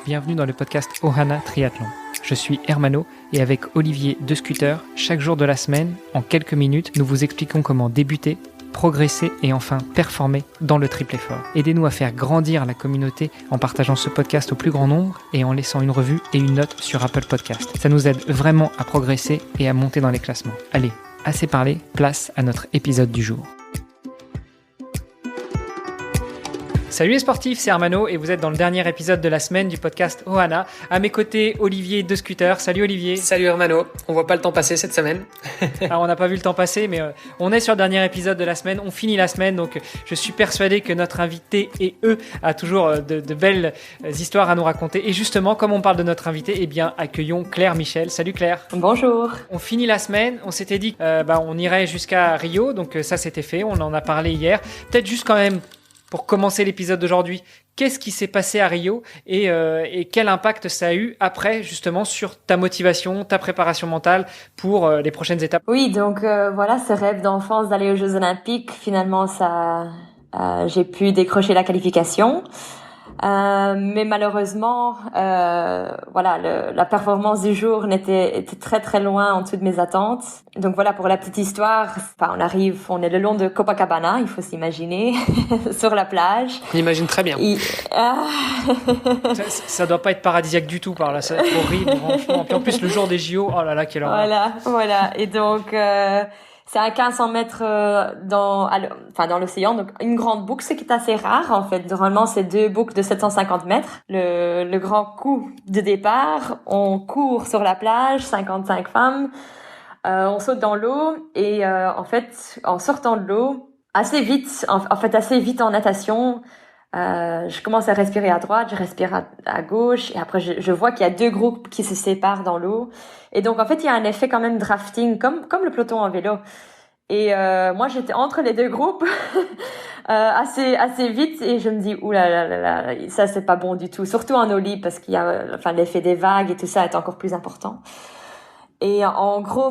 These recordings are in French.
bienvenue dans le podcast Ohana Triathlon. Je suis Hermano et avec Olivier de Scooter, chaque jour de la semaine, en quelques minutes, nous vous expliquons comment débuter, progresser et enfin performer dans le triple effort. Aidez-nous à faire grandir la communauté en partageant ce podcast au plus grand nombre et en laissant une revue et une note sur Apple Podcast. Ça nous aide vraiment à progresser et à monter dans les classements. Allez, assez parlé, place à notre épisode du jour. Salut les sportifs, c'est Hermano et vous êtes dans le dernier épisode de la semaine du podcast Ohana. À mes côtés, Olivier de Scooter. Salut Olivier. Salut Hermano, on voit pas le temps passer cette semaine. Alors on n'a pas vu le temps passer, mais on est sur le dernier épisode de la semaine, on finit la semaine, donc je suis persuadé que notre invité et a toujours de belles histoires à nous raconter. Et justement, comme on parle de notre invité, eh bien accueillons Claire Michel. Salut Claire. Bonjour. On finit la semaine, on s'était dit on irait jusqu'à Rio, donc ça c'était fait, on en a parlé hier. Peut-être juste quand même, pour commencer l'épisode d'aujourd'hui, qu'est-ce qui s'est passé à Rio et quel impact ça a eu après justement sur ta motivation, ta préparation mentale pour les prochaines étapes? Oui, donc voilà, ce rêve d'enfance d'aller aux Jeux Olympiques, finalement j'ai pu décrocher la qualification. Mais malheureusement, la performance du jour était très très loin en dessous de mes attentes. Donc voilà, pour la petite histoire, on est le long de Copacabana, il faut s'imaginer, sur la plage. On imagine très bien. Ça doit pas être paradisiaque du tout par là, c'est horrible, franchement. Puis en plus, le jour des JO, oh là là, quelle horreur. Voilà. Et donc, c'est à 1500 mètres dans l'océan, donc une grande boucle, ce qui est assez rare en fait. Normalement, c'est deux boucles de 750 mètres. Le grand coup de départ, on court sur la plage, 55 femmes, on saute dans l'eau et en fait, en sortant de l'eau, assez vite en natation, je commence à respirer à droite, je respire à gauche et après je vois qu'il y a deux groupes qui se séparent dans l'eau. Et donc en fait il y a un effet quand même drafting comme le peloton en vélo. Et moi j'étais entre les deux groupes assez vite et je me dis ouh là, ça c'est pas bon du tout, surtout en eau libre parce qu'il y a l'effet des vagues et tout ça est encore plus important. Et en gros,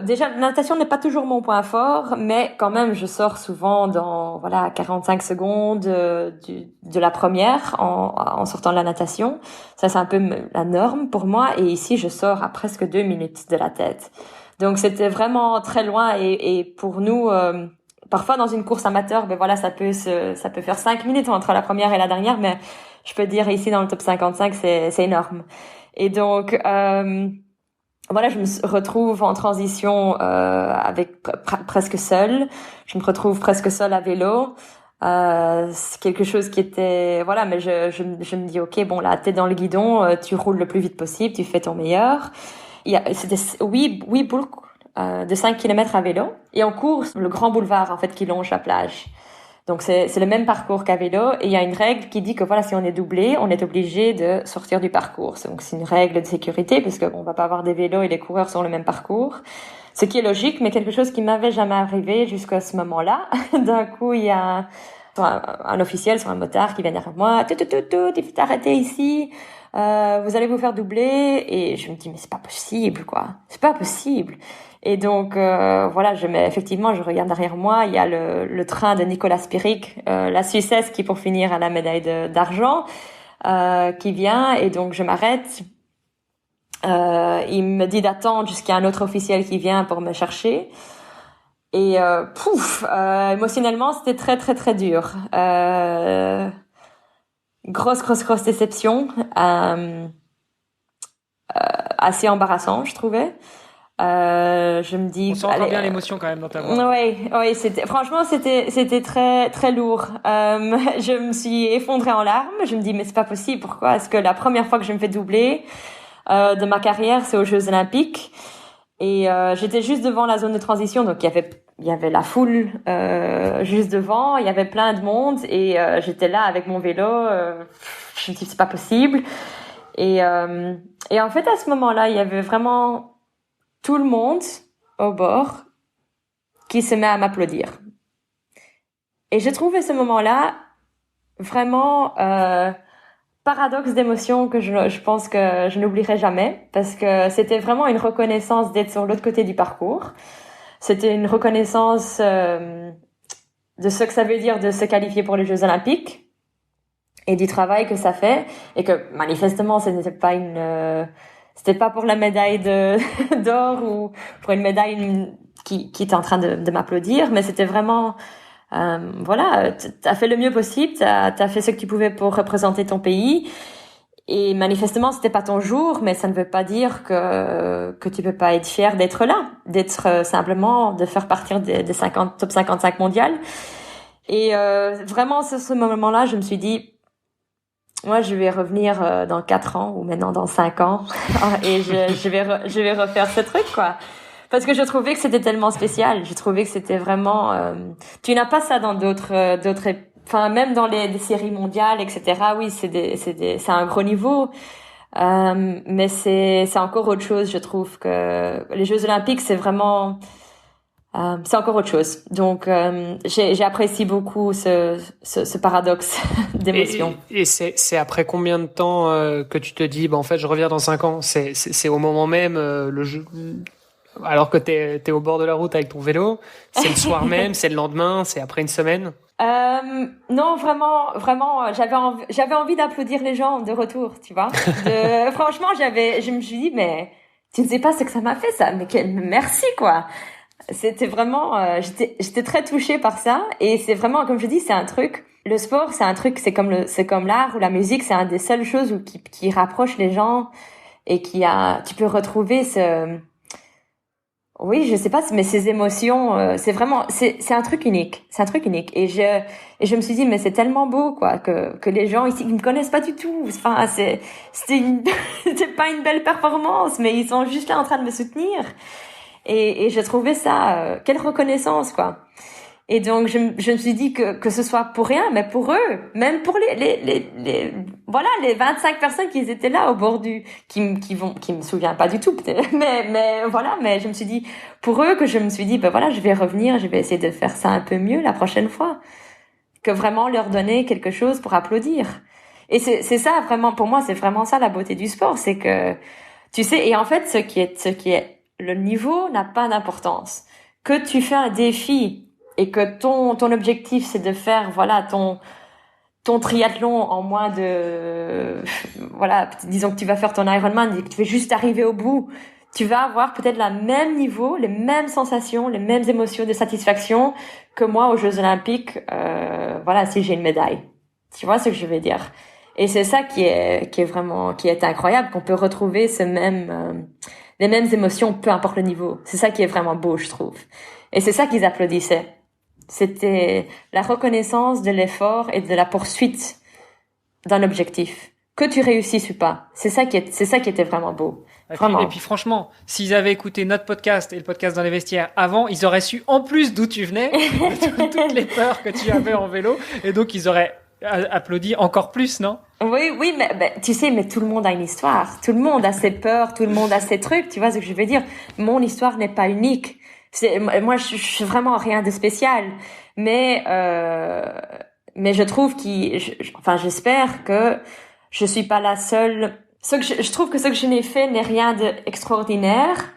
déjà, la natation n'est pas toujours mon point fort, mais quand même, je sors souvent dans, 45 secondes de la première en sortant de la natation. Ça, c'est un peu la norme pour moi. Et ici, je sors à presque 2 minutes de la tête. Donc, c'était vraiment très loin. Et pour nous, parfois dans une course amateur, ça peut faire 5 minutes entre la première et la dernière, mais je peux dire ici dans le top 55, c'est énorme. Et donc, je me retrouve en transition avec presque seule. Je me retrouve presque seule à vélo. C'est quelque chose qui était mais je me dis OK, bon là t'es dans le guidon, tu roules le plus vite possible, tu fais ton meilleur. C'était 8 boucles de 5 km à vélo et on court le grand boulevard en fait qui longe la plage. Donc c'est le même parcours qu'à vélo et il y a une règle qui dit que si on est doublé, on est obligé de sortir du parcours. Donc c'est une règle de sécurité parce qu'on va pas avoir des vélos et les coureurs sur le même parcours. Ce qui est logique, mais quelque chose qui m'avait jamais arrivé jusqu'à ce moment-là. D'un coup, il y a un officiel sur un motard qui vient derrière moi. Il faut t'arrêter ici. Vous allez vous faire doubler. Et je me dis mais c'est pas possible quoi. C'est pas possible. Et donc effectivement je regarde derrière moi, il y a le train de Nicolas Spirig, la Suissesse qui pour finir a la médaille d'argent qui vient et donc je m'arrête. Il me dit d'attendre jusqu'à un autre officiel qui vient pour me chercher. Et émotionnellement c'était très très très dur. Grosse déception, assez embarrassant je trouvais. Je me dis. On sent encore bien l'émotion quand même dans ta voix. Oui, c'était très très lourd. Je me suis effondrée en larmes. Je me dis mais c'est pas possible. Pourquoi est-ce que la première fois que je me fais doubler de ma carrière, c'est aux Jeux Olympiques et j'étais juste devant la zone de transition, donc il y avait la foule juste devant, il y avait plein de monde et j'étais là avec mon vélo. Je me dis c'est pas possible. Et en fait à ce moment-là, il y avait vraiment tout le monde au bord qui se met à m'applaudir. Et j'ai trouvé ce moment-là vraiment paradoxe d'émotion que je pense que je n'oublierai jamais parce que c'était vraiment une reconnaissance d'être sur l'autre côté du parcours. C'était une reconnaissance de ce que ça veut dire de se qualifier pour les Jeux Olympiques. et du travail que ça fait, et que manifestement ce n'était pas c'était pas pour la médaille d'or ou pour une médaille qui était en train de m'applaudir, mais c'était vraiment voilà, t'as fait le mieux possible, t'as fait ce que tu pouvais pour représenter ton pays. Et manifestement, c'était pas ton jour, mais ça ne veut pas dire que tu peux pas être fier d'être là, d'être simplement de faire partir des top 55 mondiales. Et vraiment, ce moment-là, je me suis dit, moi, je vais revenir dans 4 ans ou maintenant dans 5 ans, et je vais refaire ce truc, quoi. Parce que je trouvais que c'était tellement spécial. Je trouvais que c'était vraiment. Tu n'as pas ça dans d'autres. Enfin, même dans les séries mondiales, etc. Oui, c'est un gros niveau. Mais c'est encore autre chose. Je trouve que les Jeux Olympiques, c'est vraiment. C'est encore autre chose. Donc, j'ai apprécié beaucoup ce paradoxe d'émotion. Et c'est après combien de temps que tu te dis, en fait, je reviens dans 5 ans. C'est au moment même le jeu. Alors que t'es au bord de la route avec ton vélo, c'est le soir même, c'est le lendemain, c'est après une semaine. Non, vraiment, j'avais envie d'applaudir les gens de retour, tu vois. Franchement, je me suis dit, mais tu ne sais pas ce que ça m'a fait, ça. Mais merci, quoi. C'était vraiment, j'étais très touchée par ça. Et c'est vraiment, comme je dis, c'est un truc. Le sport, c'est un truc, c'est comme l'art ou la musique, c'est une des seules choses qui rapproche les gens et tu peux retrouver oui, je sais pas, mais ces émotions, c'est vraiment, c'est un truc unique. C'est un truc unique. Et je me suis dit, mais c'est tellement beau, quoi, que les gens ici, ils me connaissent pas du tout. Enfin, c'était pas une belle performance, mais ils sont juste là en train de me soutenir. Et je trouvais ça, quelle reconnaissance, quoi. Et donc, je me suis dit que ce soit pour rien, mais pour eux, même pour voilà, les 25 personnes qui étaient là au bord qui me souviennent pas du tout, peut-être. Mais voilà, mais je me suis dit, pour eux, que je me suis dit, ben voilà, je vais revenir, je vais essayer de faire ça un peu mieux la prochaine fois. Que vraiment leur donner quelque chose pour applaudir. Et c'est ça, vraiment, pour moi, c'est vraiment ça la beauté du sport, c'est que, tu sais, et en fait, ce qui est, le niveau n'a pas d'importance. Que tu fais un défi, et que ton objectif c'est de faire voilà ton triathlon en moins de voilà, disons que tu vas faire ton Ironman et que tu veux juste arriver au bout, tu vas avoir peut-être le même niveau, les mêmes sensations, les mêmes émotions de satisfaction que moi aux Jeux Olympiques, voilà, si j'ai une médaille. Tu vois ce que je veux dire? Et c'est ça qui est vraiment, qui est incroyable, qu'on peut retrouver les mêmes émotions, peu importe le niveau. C'est ça qui est vraiment beau, je trouve. Et c'est ça qu'ils applaudissaient. C'était la reconnaissance de l'effort et de la poursuite d'un objectif. Que tu réussisses ou pas. C'est ça qui était vraiment beau. Et puis franchement, s'ils avaient écouté notre podcast et le podcast dans les vestiaires avant, ils auraient su en plus d'où tu venais, toutes les peurs que tu avais en vélo, et donc ils auraient applaudi encore plus, non? Oui, mais tu sais, mais tout le monde a une histoire. Tout le monde a ses peurs, tout le monde a ses trucs. Tu vois ce que je veux dire? Mon histoire n'est pas unique. Moi, je suis vraiment rien de spécial. Mais je trouve j'espère que je suis pas la seule. Je trouve que ce que je n'ai fait n'est rien d'extraordinaire.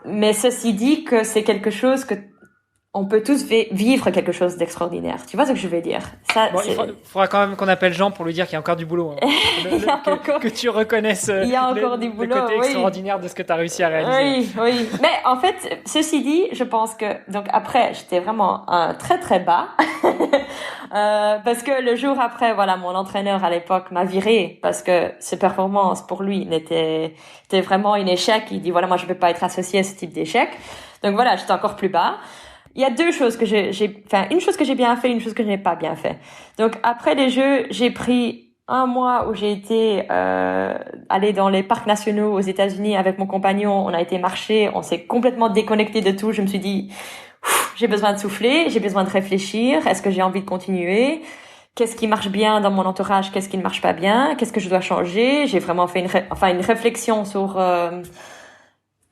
Mais ceci dit que c'est quelque chose que on peut tous vivre quelque chose d'extraordinaire. Tu vois ce que je veux dire? Ça, bon, il faudra quand même qu'on appelle Jean pour lui dire qu'il y a encore du boulot. Hein. Que tu reconnaisses il y a encore du boulot, le côté extraordinaire de ce que tu as réussi à réaliser. Oui. Mais en fait, ceci dit, je pense que... Donc après, j'étais vraiment très très bas. Parce que le jour après, voilà, mon entraîneur à l'époque m'a viré parce que ces performances pour lui c'était vraiment un échec. Il dit, voilà, moi je ne peux pas être associé à ce type d'échec. Donc voilà, j'étais encore plus bas. Il y a deux choses que une chose que j'ai bien fait, une chose que je n'ai pas bien fait. Donc, après les Jeux, j'ai pris un mois où j'ai été, aller dans les parcs nationaux aux États-Unis avec mon compagnon. On a été marcher, on s'est complètement déconnecté de tout. Je me suis dit, j'ai besoin de souffler, j'ai besoin de réfléchir. Est-ce que j'ai envie de continuer? Qu'est-ce qui marche bien dans mon entourage? Qu'est-ce qui ne marche pas bien? Qu'est-ce que je dois changer? J'ai vraiment fait une réflexion sur,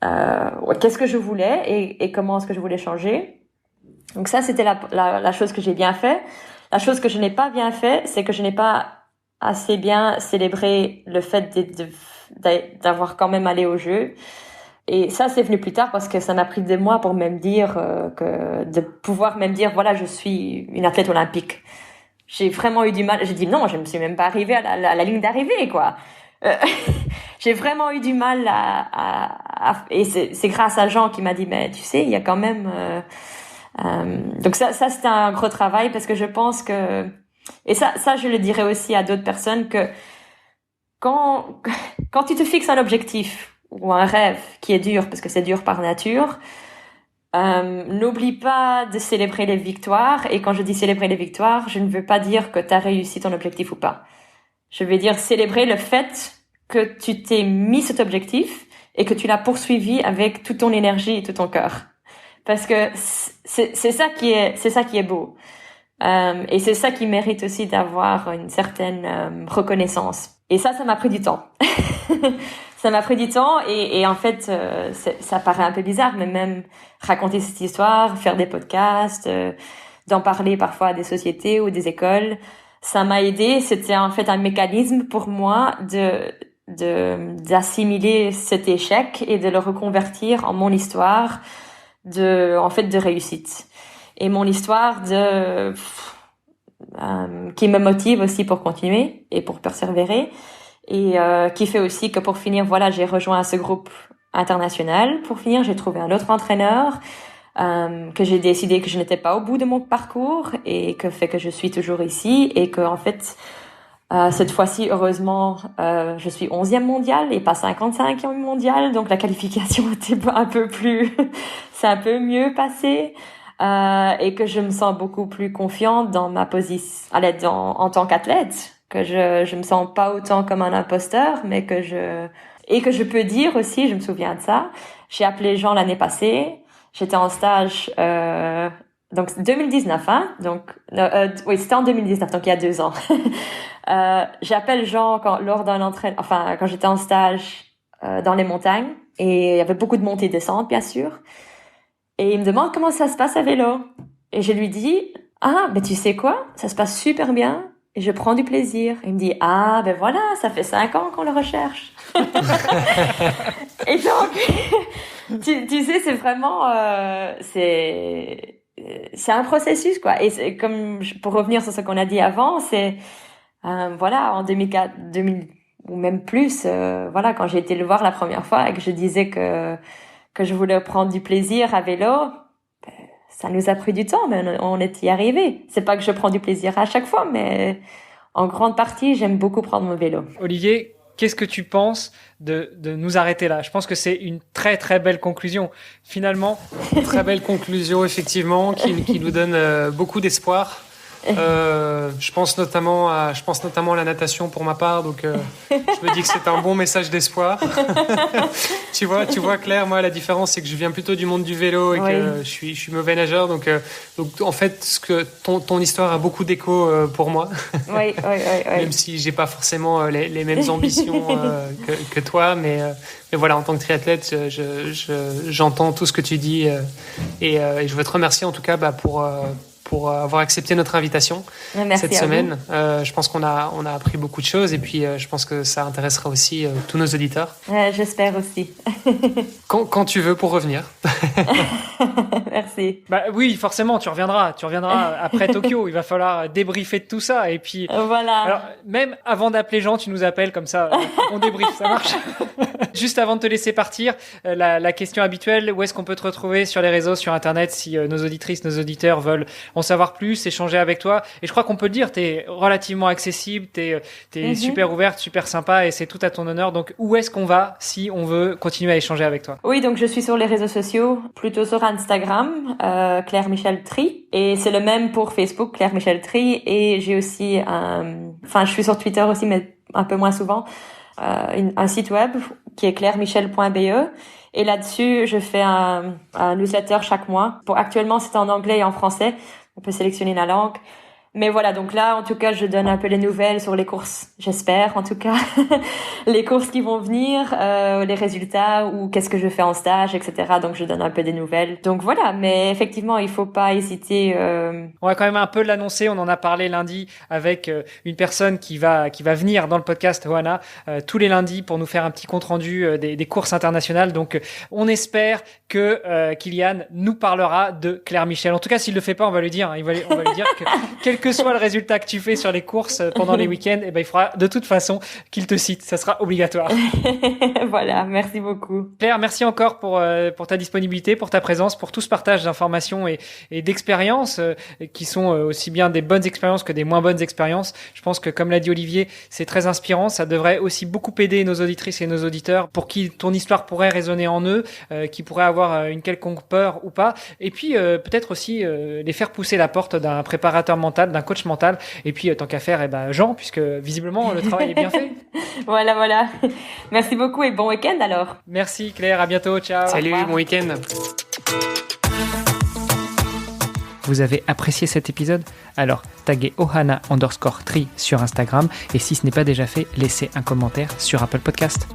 qu'est-ce que je voulais et comment est-ce que je voulais changer. Donc ça, c'était la chose que j'ai bien fait. La chose que je n'ai pas bien fait, c'est que je n'ai pas assez bien célébré le fait d'avoir quand même allé au jeu. Et ça, c'est venu plus tard parce que ça m'a pris des mois pour même dire de pouvoir même dire, voilà, je suis une athlète olympique. j'ai vraiment eu du mal. J'ai dit non, je ne suis même pas arrivée à la ligne d'arrivée, quoi. J'ai vraiment eu du mal et c'est grâce à Jean qui m'a dit, mais tu sais, il y a quand même, donc ça c'était un gros travail parce que je pense que, et ça je le dirais aussi à d'autres personnes que quand tu te fixes un objectif ou un rêve qui est dur parce que c'est dur par nature, n'oublie pas de célébrer les victoires. Et quand je dis célébrer les victoires, je ne veux pas dire que tu as réussi ton objectif ou pas. Je veux dire célébrer le fait que tu t'es mis cet objectif et que tu l'as poursuivi avec toute ton énergie et tout ton cœur. Parce que c'est ça qui est beau. Et c'est ça qui mérite aussi d'avoir une certaine reconnaissance. Et ça m'a pris du temps. Ça m'a pris du temps et en fait, ça paraît un peu bizarre, mais même raconter cette histoire, faire des podcasts, d'en parler parfois à des sociétés ou des écoles, ça m'a aidé. C'était en fait un mécanisme pour moi d'assimiler cet échec et de le reconvertir en mon histoire de réussite. Et mon histoire qui me motive aussi pour continuer et pour persévérer. Et qui fait aussi que pour finir, voilà, j'ai rejoint ce groupe international. Pour finir, j'ai trouvé un autre entraîneur, que j'ai décidé que je n'étais pas au bout de mon parcours et que fait que je suis toujours ici et que en fait, cette fois-ci, heureusement, je suis 11e mondiale et pas 55e mondiale, donc la qualification était un peu plus, c'est un peu mieux passé. Et que je me sens beaucoup plus confiante dans ma position, en tant qu'athlète, que je me sens pas autant comme un imposteur, mais que je peux dire aussi, je me souviens de ça. J'ai appelé Jean l'année passée. J'étais en stage, donc 2019, hein. Donc, oui, c'était en 2019, donc il y a 2 ans. J'appelle Jean lors d'un entraînement, quand j'étais en stage, dans les montagnes. Et il y avait beaucoup de montées et descentes, bien sûr. Et il me demande comment ça se passe à vélo. Et je lui dis, ben tu sais quoi? Ça se passe super bien. Et je prends du plaisir. Il me dit, ben voilà, ça fait 5 ans qu'on le recherche. Et donc, tu sais, c'est vraiment, c'est un processus, quoi. Et c'est comme, pour revenir sur ce qu'on a dit avant, c'est, voilà, en 2004, ou même plus, voilà, quand j'ai été le voir la première fois et que je disais que je voulais prendre du plaisir à vélo, ça nous a pris du temps, mais on est y arrivé. C'est pas que je prends du plaisir à chaque fois, mais en grande partie, j'aime beaucoup prendre mon vélo. Olivier, qu'est-ce que tu penses de nous arrêter là? Je pense que c'est une très très belle conclusion. Finalement, très belle conclusion effectivement, qui nous donne beaucoup d'espoir. Je pense notamment à la natation pour ma part, donc je me dis que c'est un bon message d'espoir. tu vois Claire, moi la différence c'est que je viens plutôt du monde du vélo et que je suis mauvais nageur, donc en fait ton histoire a beaucoup d'écho pour moi. Oui. Même si j'ai pas forcément les mêmes ambitions que toi, mais voilà, en tant que triathlète, j'entends tout ce que tu dis et je veux te remercier en tout cas pour avoir accepté notre invitation cette semaine. Je pense qu'on a appris beaucoup de choses et puis je pense que ça intéressera aussi tous nos auditeurs. J'espère aussi. Quand tu veux pour revenir. Merci. Bah oui, forcément, tu reviendras après Tokyo. Il va falloir débriefer de tout ça et puis. Voilà. Alors même avant d'appeler Jean, tu nous appelles comme ça, on débriefe, ça marche. Juste avant de te laisser partir, la question habituelle, où est-ce qu'on peut te retrouver sur les réseaux, sur Internet, si nos auditrices, nos auditeurs veulent en savoir plus, échanger avec toi. Et je crois qu'on peut le dire, t'es relativement accessible, t'es super ouverte, super sympa et c'est tout à ton honneur. Donc, où est-ce qu'on va si on veut continuer à échanger avec toi? Oui, donc je suis sur les réseaux sociaux, plutôt sur Instagram, Claire Michel Tri. Et c'est le même pour Facebook, Claire Michel Tri. Et j'ai aussi je suis sur Twitter aussi, mais un peu moins souvent, un site web qui est clairemichel.be. Et là-dessus, je fais un newsletter chaque mois. Actuellement, c'est en anglais et en français. On peut sélectionner la langue. Mais voilà, donc là, en tout cas, je donne un peu les nouvelles sur les courses, j'espère, en tout cas, les courses qui vont venir, les résultats ou qu'est-ce que je fais en stage, etc. Donc, je donne un peu des nouvelles. Donc voilà, mais effectivement, il faut pas hésiter. On va quand même un peu l'annoncer. On en a parlé lundi avec une personne qui va venir dans le podcast Oana tous les lundis pour nous faire un petit compte rendu des courses internationales. Donc, on espère que Kylian nous parlera de Claire Michel. En tout cas, s'il le fait pas, on va lui dire. On va lui dire que quelques que soit le résultat que tu fais sur les courses pendant les week-ends, eh ben, il faudra de toute façon qu'il te cite. Ça sera obligatoire. Voilà, merci beaucoup. Claire, merci encore pour ta disponibilité, pour ta présence, pour tout ce partage d'informations et d'expériences qui sont aussi bien des bonnes expériences que des moins bonnes expériences. Je pense que, comme l'a dit Olivier, c'est très inspirant. Ça devrait aussi beaucoup aider nos auditrices et nos auditeurs pour qui ton histoire pourrait résonner en eux, qui pourraient avoir une quelconque peur ou pas. Et puis, peut-être aussi les faire pousser la porte d'un préparateur mental, d'un coach mental. Et puis, tant qu'à faire, eh ben, Jean, puisque visiblement, le travail est bien fait. Voilà. Merci beaucoup et bon week-end alors. Merci Claire, à bientôt, ciao. Salut, bon week-end. Vous avez apprécié cet épisode? Alors, taguez ohana_tri sur Instagram et si ce n'est pas déjà fait, laissez un commentaire sur Apple Podcast.